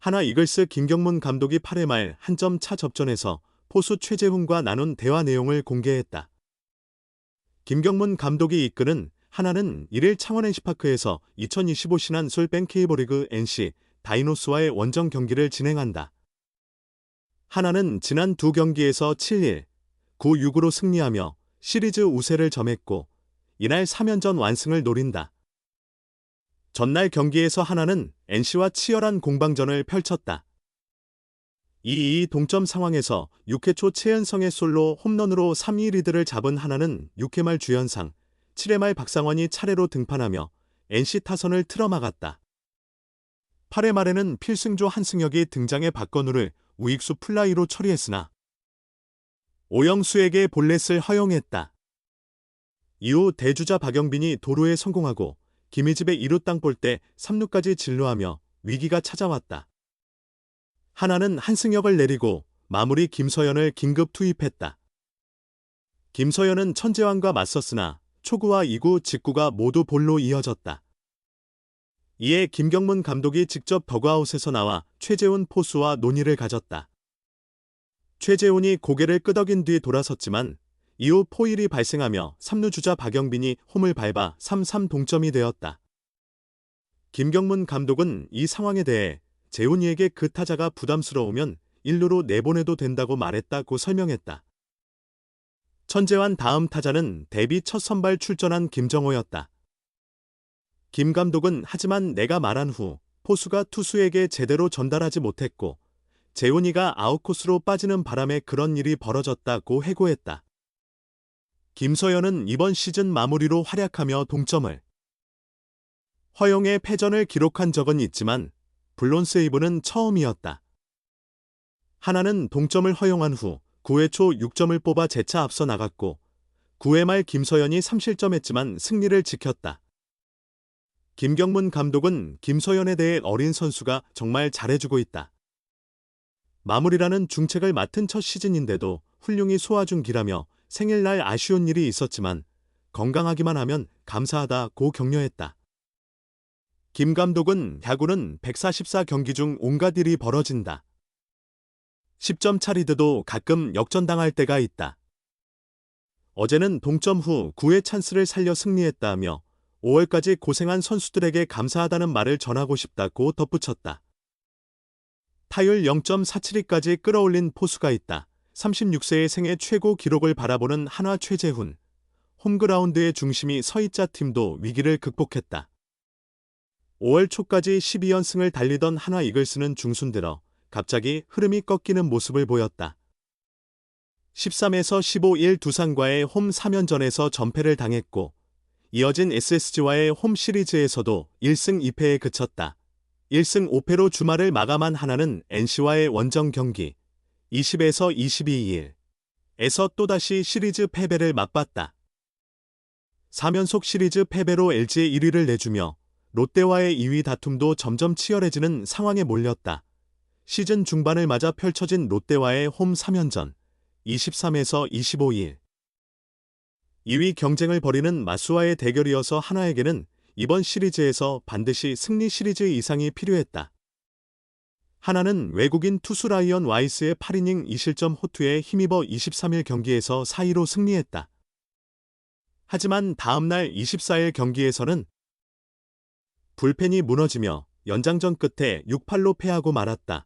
하나 이글스 김경문 감독이 8회 말 한 점 차 접전에서 포수 최재훈과 나눈 대화 내용을 공개했다. 김경문 감독이 이끄는 하나는 1일 창원 NC파크에서 2025 신한 솔뱅 K리그 NC 다이노스와의 원정 경기를 진행한다. 하나는 지난 두 경기에서 7-1, 9-6으로 승리하며 시리즈 우세를 점했고 이날 3연전 완승을 노린다. 전날 경기에서 하나는 NC와 치열한 공방전을 펼쳤다. 2-2 동점 상황에서 6회 초 최은성의 솔로 홈런으로 3-2 리드를 잡은 하나는 6회 말 주현상, 7회 말 박상원이 차례로 등판하며 NC 타선을 틀어막았다. 8회 말에는 필승조 한승혁이 등장해 박건우를 우익수 플라이로 처리했으나 오영수에게 볼넷을 허용했다. 이후 대주자 박영빈이 도루에 성공하고 김희집의 2루 땅볼 때 3루까지 진루하며 위기가 찾아왔다. 하나는 한승혁을 내리고 마무리 김서현을 긴급 투입했다. 김서현은 천재환과 맞섰으나 초구와 2구, 직구가 모두 볼로 이어졌다. 이에 김경문 감독이 직접 더그아웃에서 나와 최재훈 포수와 논의를 가졌다. 최재훈이 고개를 끄덕인 뒤 돌아섰지만 이후 포일이 발생하며 3루 주자 박영빈이 홈을 밟아 3-3 동점이 되었다. 김경문 감독은 이 상황에 대해 재훈이에게 그 타자가 부담스러우면 1루로 내보내도 된다고 말했다고 설명했다. 천재환 다음 타자는 데뷔 첫 선발 출전한 김정호였다. 김 감독은 하지만 내가 말한 후 포수가 투수에게 제대로 전달하지 못했고 재훈이가 아웃코스로 빠지는 바람에 그런 일이 벌어졌다고 해고했다. 김서현은 이번 시즌 마무리로 활약하며 동점을 허용해 패전을 기록한 적은 있지만 블론 세이브는 처음이었다. 하나는 동점을 허용한 후 9회 초 6점을 뽑아 재차 앞서 나갔고 9회 말 김서현이 3실점했지만 승리를 지켰다. 김경문 감독은 김서현에 대해 어린 선수가 정말 잘해주고 있다. 마무리라는 중책을 맡은 첫 시즌인데도 훌륭히 소화준 기라며 생일날 아쉬운 일이 있었지만 건강하기만 하면 감사하다고 격려했다. 김 감독은 야구는 144경기 중 온갖 일이 벌어진다. 10점 차 리드도 가끔 역전당할 때가 있다. 어제는 동점 후 9회 찬스를 살려 승리했다며 5월까지 고생한 선수들에게 감사하다는 말을 전하고 싶다고 덧붙였다. 타율 0.472까지 끌어올린 포수가 있다. 36세의 생애 최고 기록을 바라보는 한화 최재훈. 홈그라운드의 중심이 서있자 팀도 위기를 극복했다. 5월 초까지 12연승을 달리던 한화 이글스는 중순 들어 갑자기 흐름이 꺾이는 모습을 보였다. 13에서 15일 두산과의 홈 3연전에서 전패를 당했고 이어진 SSG와의 홈 시리즈에서도 1승 2패에 그쳤다. 1승 5패로 주말을 마감한 하나는 NC와의 원정 경기 20에서 22일에서 또다시 시리즈 패배를 맛봤다. 3연속 시리즈 패배로 LG의 1위를 내주며 롯데와의 2위 다툼도 점점 치열해지는 상황에 몰렸다. 시즌 중반을 맞아 펼쳐진 롯데와의 홈 3연전 23에서 25일 2위 경쟁을 벌이는 마수와의 대결이어서 하나에게는 이번 시리즈에서 반드시 승리 시리즈 이상이 필요했다. 하나는 외국인 투수 라이언 와이스의 8이닝 2실점 호투에 힘입어 23일 경기에서 4-2로 승리했다. 하지만 다음날 24일 경기에서는 불펜이 무너지며 연장전 끝에 6-8로 패하고 말았다.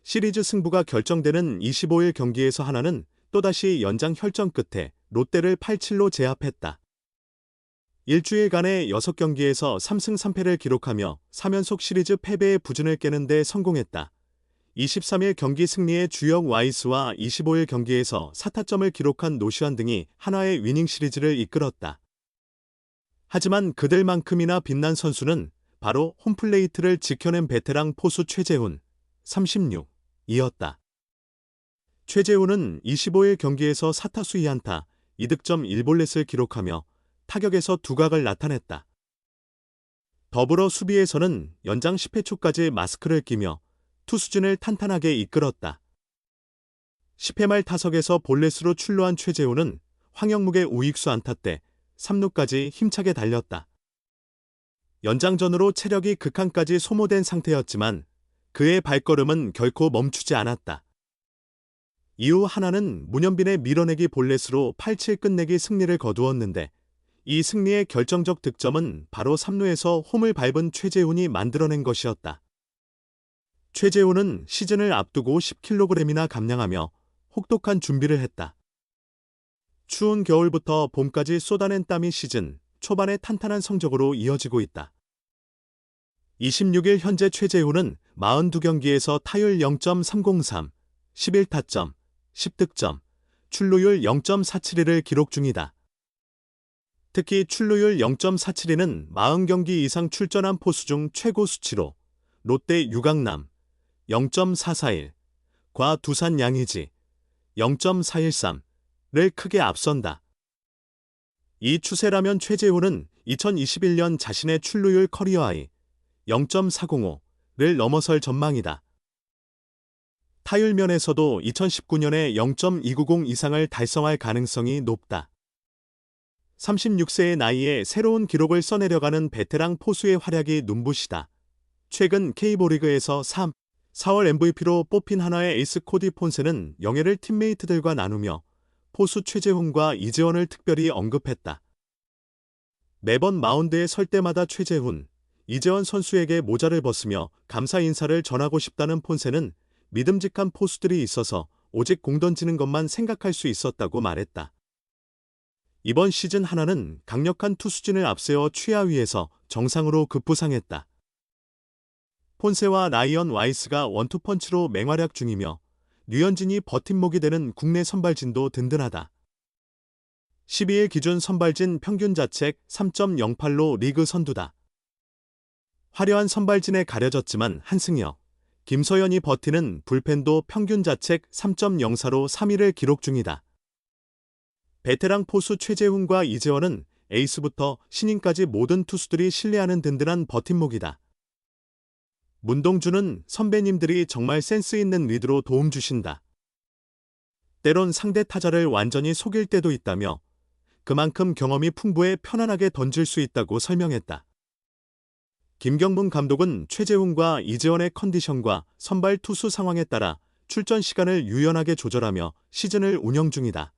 시리즈 승부가 결정되는 25일 경기에서 하나는 또다시 연장 혈전 끝에 롯데를 8-7로 제압했다. 일주일간의 6경기에서 3승 3패를 기록하며 3연속 시리즈 패배의 부진을 깨는 데 성공했다. 23일 경기 승리의 주역 와이스와 25일 경기에서 4타점을 기록한 노시환 등이 한화의 위닝 시리즈를 이끌었다. 하지만 그들만큼이나 빛난 선수는 바로 홈플레이트를 지켜낸 베테랑 포수 최재훈 36이었다. 최재훈은 25일 경기에서 4타수 2안타, 2득점 1볼넷을 기록하며 타격에서 두각을 나타냈다. 더불어 수비에서는 연장 10회 초까지 마스크를 끼며 투수진을 탄탄하게 이끌었다. 10회 말 타석에서 볼넷으로 출루한 최재훈은 황영묵의 우익수 안타 때 3루까지 힘차게 달렸다. 연장전으로 체력이 극한까지 소모된 상태였지만 그의 발걸음은 결코 멈추지 않았다. 이후 하나는 문현빈의 밀어내기 볼넷으로 8-7 끝내기 승리를 거두었는데 이 승리의 결정적 득점은 바로 3루에서 홈을 밟은 최재훈이 만들어낸 것이었다. 최재훈은 시즌을 앞두고 10kg이나 감량하며 혹독한 준비를 했다. 추운 겨울부터 봄까지 쏟아낸 땀이 시즌 초반에 탄탄한 성적으로 이어지고 있다. 26일 현재 최재훈은 42경기에서 타율 0.303, 11타점, 10득점, 출루율 0.472를 기록 중이다. 특히 출루율 0.472는 40경기 이상 출전한 포수 중 최고 수치로 롯데 유강남 0.441, 과 두산 양의지 0.413를 크게 앞선다. 이 추세라면 최재훈은 2021년 자신의 출루율 커리어 하이 0.405를 넘어설 전망이다. 타율 면에서도 2019년에 0.290 이상을 달성할 가능성이 높다. 36세의 나이에 새로운 기록을 써내려가는 베테랑 포수의 활약이 눈부시다. 최근 K리그에서 4월 MVP로 뽑힌 하나의 에이스 코디 폰세는 영예를 팀메이트들과 나누며 포수 최재훈과 이재원을 특별히 언급했다. 매번 마운드에 설 때마다 최재훈, 이재원 선수에게 모자를 벗으며 감사 인사를 전하고 싶다는 폰세는 믿음직한 포수들이 있어서 오직 공 던지는 것만 생각할 수 있었다고 말했다. 이번 시즌 하나는 강력한 투수진을 앞세워 최하위에서 정상으로 급부상했다. 폰세와 라이언 와이스가 원투펀치로 맹활약 중이며 류현진이 버팀목이 되는 국내 선발진도 든든하다. 12일 기준 선발진 평균 자책 3.08로 리그 선두다. 화려한 선발진에 가려졌지만 한승혁, 김서현이 버티는 불펜도 평균 자책 3.04로 3위를 기록 중이다. 베테랑 포수 최재훈과 이재원은 에이스부터 신인까지 모든 투수들이 신뢰하는 든든한 버팀목이다. 문동주는 선배님들이 정말 센스 있는 리드로 도움 주신다. 때론 상대 타자를 완전히 속일 때도 있다며 그만큼 경험이 풍부해 편안하게 던질 수 있다고 설명했다. 김경문 감독은 최재훈과 이재원의 컨디션과 선발 투수 상황에 따라 출전 시간을 유연하게 조절하며 시즌을 운영 중이다.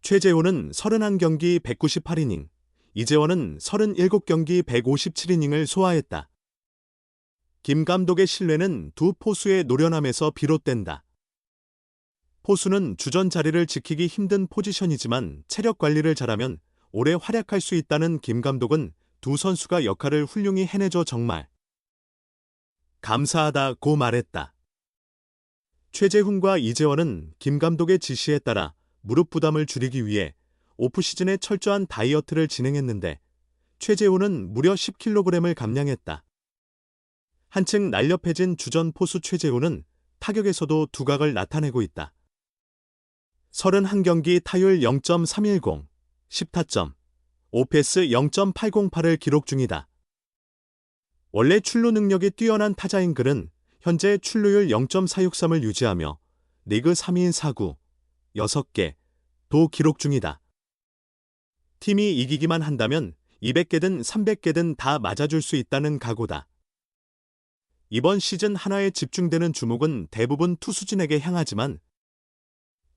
최재훈은 31경기 198이닝, 이재원은 37경기 157이닝을 소화했다. 김 감독의 신뢰는 두 포수의 노련함에서 비롯된다. 포수는 주전 자리를 지키기 힘든 포지션이지만 체력 관리를 잘하면 오래 활약할 수 있다는 김 감독은 두 선수가 역할을 훌륭히 해내줘 정말 감사하다고 말했다. 최재훈과 이재원은 김 감독의 지시에 따라 무릎 부담을 줄이기 위해 오프시즌에 철저한 다이어트를 진행했는데 최재훈은 무려 10kg을 감량했다. 한층 날렵해진 주전 포수 최재훈은 타격에서도 두각을 나타내고 있다. 31경기 타율 0.310, 10타점, OPS 0.808을 기록 중이다. 원래 출루 능력이 뛰어난 타자인 그는 현재 출루율 0.463을 유지하며 리그 3위인 4구, 6개도 기록 중이다. 팀이 이기기만 한다면 200개든 300개든 다 맞아줄 수 있다는 각오다. 이번 시즌 하나에 집중되는 주목은 대부분 투수진에게 향하지만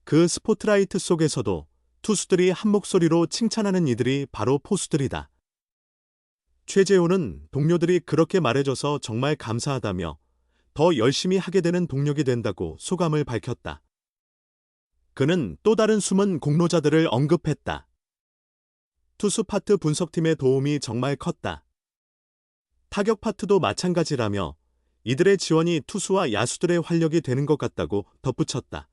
그 스포트라이트 속에서도 투수들이 한 목소리로 칭찬하는 이들이 바로 포수들이다. 최재훈은 동료들이 그렇게 말해줘서 정말 감사하다며 더 열심히 하게 되는 동력이 된다고 소감을 밝혔다. 그는 또 다른 숨은 공로자들을 언급했다. 투수 파트 분석팀의 도움이 정말 컸다. 타격 파트도 마찬가지라며 이들의 지원이 투수와 야수들의 활력이 되는 것 같다고 덧붙였다.